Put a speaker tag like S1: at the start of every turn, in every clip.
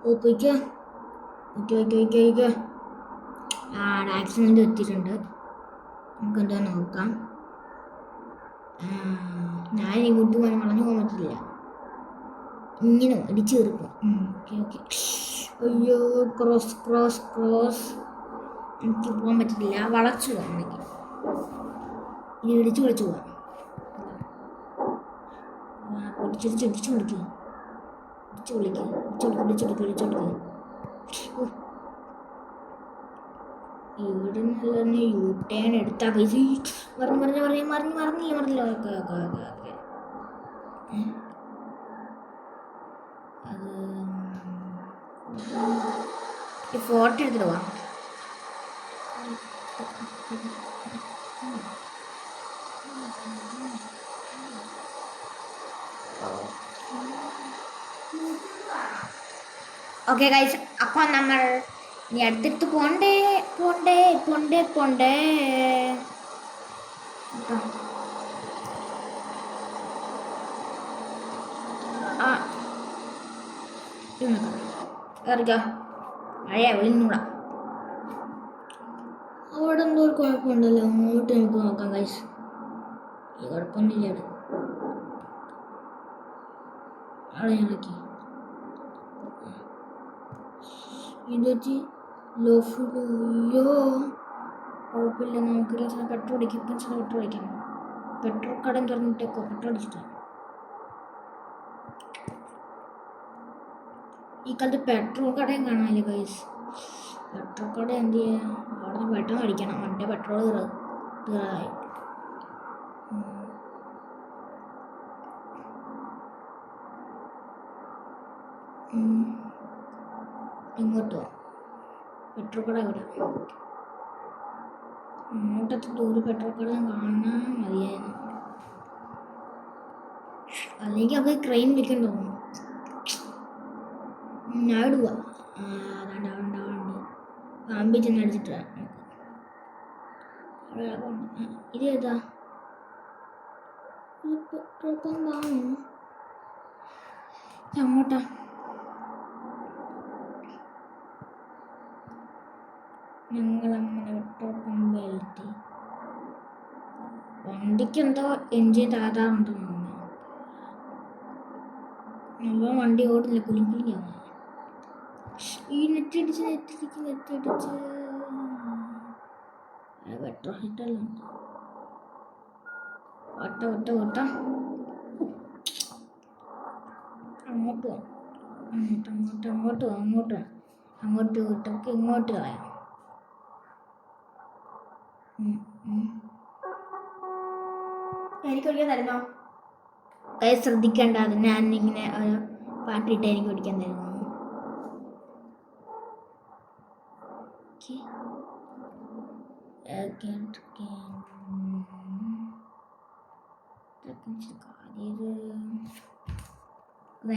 S1: ഓ പോയിക്കോ. Okay. Accident എത്തിയിട്ടുണ്ട്. നമുക്ക് എന്താ നോക്കാം. ഞാൻ ഇങ്ങോട്ട് വളഞ്ഞു പോകാൻ പറ്റില്ല. ഇങ്ങനെ അടിച്ചു കയറിപ്പോ. ഓക്കെ. അയ്യോ ക്രോസ്. എനിക്ക് പോകാൻ പറ്റില്ല. വളച്ചു പോകാമെങ്കിൽ ഇനി ഇടിച്ചു വിളിച്ചു പോവാം. ഇടിച്ചു വിളിക്കുക. ഇവിടെ നിന്ന് യു ടേൺ എടുത്താ പൈസ മറിഞ്ഞില്ല. ഓക്കെ. അത് ഫോട്ടോ എടുത്തിട്ട് പോവാം. ഓക്കെ ഗൈസ്, അപ്പോൾ നമ്മൾ ഇനി അടുത്തടുത്ത് പോണ്ടേ. കയറിക്കോ. വിളിന്നൂടാ. അവിടെ എന്തോ ഒരു കുഴപ്പമുണ്ടല്ലോ. അങ്ങോട്ട് നമുക്ക് നോക്കാം ഗൈസ്. ഈ കുഴപ്പമൊന്നുമില്ല. അവിടെ ഞങ്ങൾക്ക് ഇതൊക്കെ ലോഫിലോ കുഴപ്പമില്ല. നമുക്ക് പെട്രോൾ അടിക്കാം. പെട്രോൾ കടം തുറന്നിട്ടേക്കോ. പെട്രോൾ അടിച്ചിട്ടാണ്. ഈ കാലത്ത് പെട്രോൾ കടയും കാണാമല്ലേ ഗൈസ്. പെട്രോൾ കട എന്ത് ചെയ്യാ? അവിടെ നിന്ന് പെട്ടെന്ന് അടിക്കണം. വണ്ടി പെട്രോൾ തീരായി. ഇങ്ങോട്ട് പോവാം. പെട്രോൾ കട ഇവിടെ. അങ്ങോട്ടത്തെ ദൂരെ പെട്രോൾ കട കാണാൻ മതിയായിരുന്നു. അല്ലെങ്കിൽ അത് ക്രെയിൻ വിൽക്കാൻ തോന്നുന്നു. ഞാൻ ഇടുക. പാമ്പി ചെന്ന് അടിച്ചിട്ട് ഇത് ഏതാ? പെട്രോൾ പമ്പാണ്. അങ്ങോട്ടാ. ഞങ്ങളങ്ങനെ പെട്രോൾ പമ്പിലെത്തി. വണ്ടിക്ക് എന്തോ എൻജിൻ താതാറുണ്ടെന്ന് തോന്നുന്നു. നമ്മൾ വണ്ടി ഓടില്ല. കുലിക്കുലിയാണ്. ഈ നെറ്റടിച്ച് പെട്രോൾ ഹിറ്റല്ല. ഓട്ട അങ്ങോട്ട് പോവാം. അങ്ങോട്ട് വിട്ടൊക്കെ ഇങ്ങോട്ട് കളയാം. എനിക്ക് ഒഴിക്കാൻ തരുന്നോ? കൈ ശ്രദ്ധിക്കേണ്ട. അത് ഞാൻ ഇങ്ങനെ ഒരു പാട്ടിട്ട് എനിക്ക് ഒഴിക്കാൻ തരുന്നു.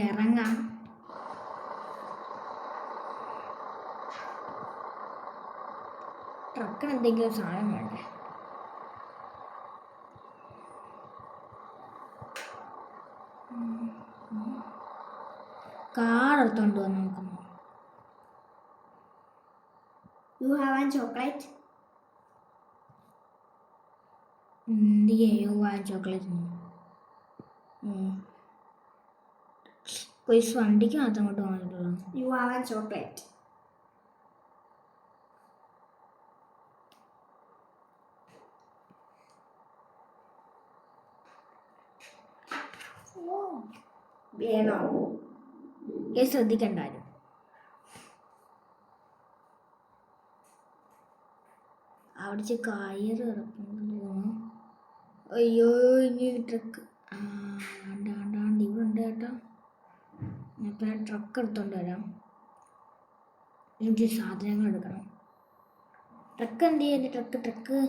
S1: ഇറങ്ങാം. ട്രക്കിന് എന്തെങ്കിലും സാധനം വേണ്ടേ? കാർ എടുത്തോണ്ട് വന്ന് നോക്കുന്നു. You have a chocolate? You have chocolate. कोई വണ്ടിക്ക് മാത്രം അങ്ങോട്ട് വന്നിട്ടുള്ളൂ. You have a chocolate. വേണോ? ശ്രദ്ധിക്കണ്ടായിരുന്നു. അവിടെ കയറ് കിടക്കുന്നു. അയ്യോ ഇനി ട്രക്ക് ഇവിടെ ഉണ്ട് കേട്ടോ. ഞാൻ ട്രക്ക് എടുത്തോണ്ട് വരാം. എനിക്ക് സാധനങ്ങൾ എടുക്കണം. ട്രക്ക് എന്ത് ചെയ്യും? ട്രക്ക്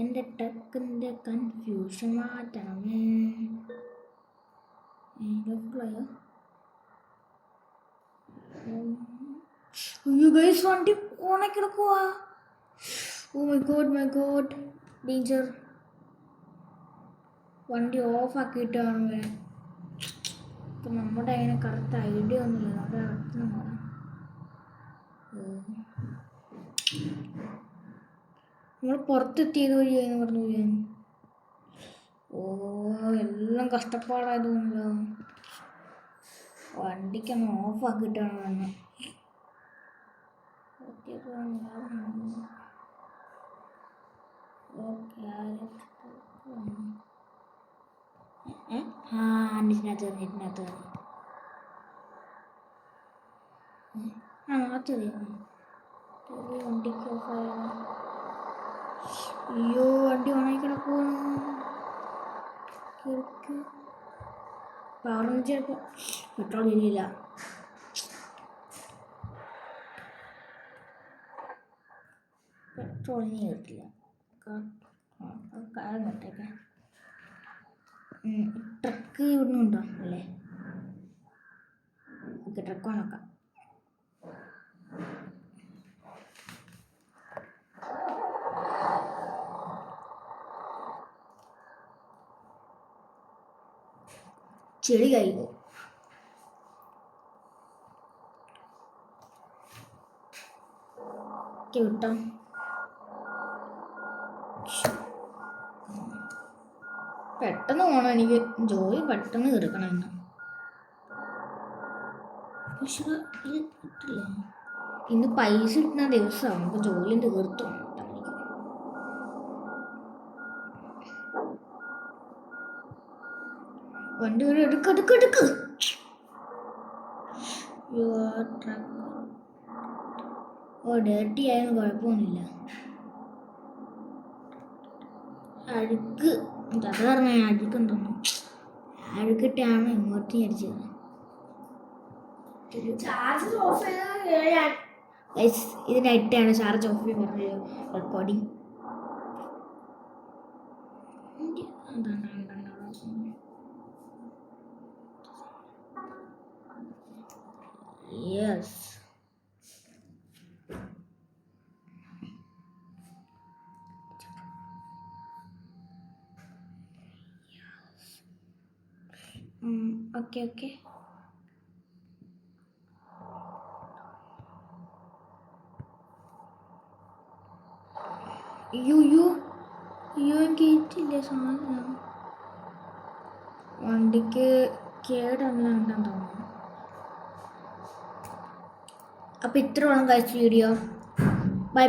S1: എൻ്റെ ട്രക്കിൻ്റെ കൺഫ്യൂഷൻ മാറ്റണം. അയ്യോ ഗൈസ്, വണ്ടി ഓണക്കിടക്കുവാ. Oh my god danger. വണ്ടി ഓഫ് ആക്കിയിട്ടാണ്. ഇപ്പം നമ്മുടെ അതിനെ കറക്റ്റ് ഐഡിയ ഒന്നുമില്ല. നമ്മുടെ അടുത്ത് നമ്മൾ പുറത്തെത്തിയത് വഴിയാന്ന് പറഞ്ഞു ഞാൻ. ഓ എല്ലാം കഷ്ടപ്പാടായതുകൊണ്ടല്ലോ. വണ്ടിക്കൊന്ന് ഓഫാക്കിയിട്ടാണ് തന്നെ. നെറ്റിനകത്ത് വണ്ടിക്ക് ഓഫായ. അയ്യോ വണ്ടി ഓണായി കിടക്കുവാണ്. പറഞ്ഞു ചിലപ്പോൾ പെട്രോൾ ഇല്ല. പെട്രോളിന് കിട്ടില്ല. കാട്ടേക്ക് ട്രക്ക് ഇവിടുന്ന് ഉണ്ടോ അല്ലേ? ഓക്കെ, ട്രക്ക് ഓണാക്കാം. ചെളി കഴിയുമോ? വിട്ടോ. പെട്ടെന്ന് പോകണം എനിക്ക്. ജോലി പെട്ടെന്ന് തീർക്കണം ഇന്ന്. പക്ഷേ ഇത് കിട്ടില്ല. ഇന്ന് പൈസ കിട്ടുന്ന ദിവസമാണ്. അപ്പോൾ ജോലി തീർത്തു എനിക്ക്. വണ്ടി ഒരു എടുക്ക്. ഓ ഡേർട്ടി ആയാലും കുഴപ്പമൊന്നുമില്ല. അഴുക്ക് അത് പറഞ്ഞ അഴുക്കുണ്ടോന്നു. അഴുക്കിട്ടാണ് ഇങ്ങോട്ട് വിചാരിച്ചത്. ഇതിനായിട്ടാണ് ചാർജ് ഓഫ് ചെയ്ത് പറഞ്ഞത്. Recording yes. ഓക്കെ. അയ്യോ കേറ്റില്ല സാധനം. വണ്ടിക്ക് കേടല്ലാണ്ടെന്ന് തോന്നുന്നു. അപ്പോൾ ഇത്രയോളം കഴിച്ച വീഡിയോ. ബൈ.